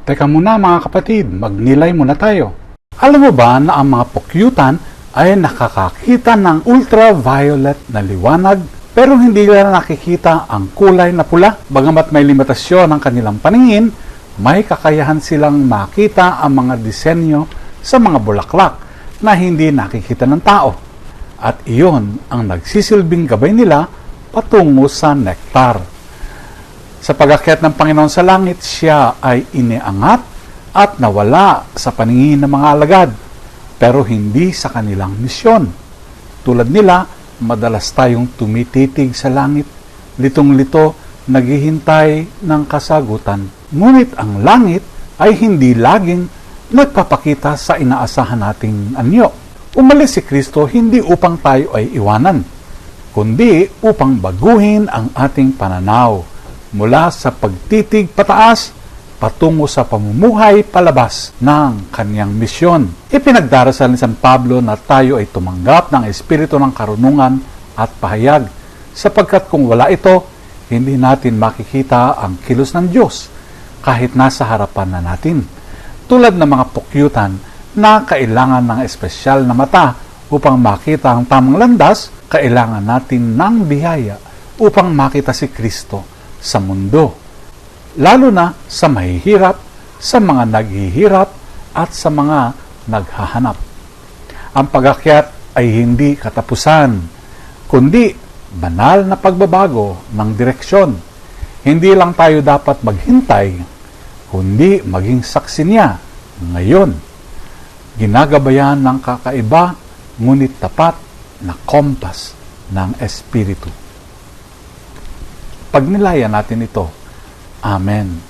Teka muna mga kapatid, magnilay muna tayo. Alam mo ba na ang mga pukyutan ay nakakakita ng ultraviolet na liwanag pero hindi nila nakikita ang kulay na pula? Bagamat may limitasyon ang kanilang paningin, may kakayahan silang makita ang mga disenyo sa mga bulaklak na hindi nakikita ng tao. At iyon ang nagsisilbing gabay nila patungo sa nektar. Sa pag-akyat ng Panginoon sa langit, siya ay iniangat at nawala sa paningin ng mga alagad, pero hindi sa kanilang misyon. Tulad nila, madalas tayong tumititig sa langit, litong-lito, naghihintay ng kasagutan. Ngunit ang langit ay hindi laging nagpapakita sa inaasahan nating anyo. Umalis si Kristo hindi upang tayo ay iwanan, kundi upang baguhin ang ating pananaw mula sa pagtitig pataas patungo sa pamumuhay palabas ng kanyang misyon. Ipinagdarasal ni San Pablo na tayo ay tumanggap ng espiritu ng karunungan at pahayag, sapagkat kung wala ito, hindi natin makikita ang kilos ng Diyos kahit nasa harapan na natin. Tulad ng mga pukyutan na kailangan ng espesyal na mata upang makita ang tamang landas, kailangan natin ng biyaya upang makita si Kristo sa mundo, lalo na sa mahihirap, sa mga naghihirap at sa mga naghahanap. Ang pag-akyat ay hindi katapusan, kundi banal na pagbabago ng direksyon. Hindi lang tayo dapat maghintay, kundi maging saksi niya ngayon. Ginagabayan ng kakaiba, ngunit tapat na kompas ng Espiritu. Pagnilayan natin ito. Amen.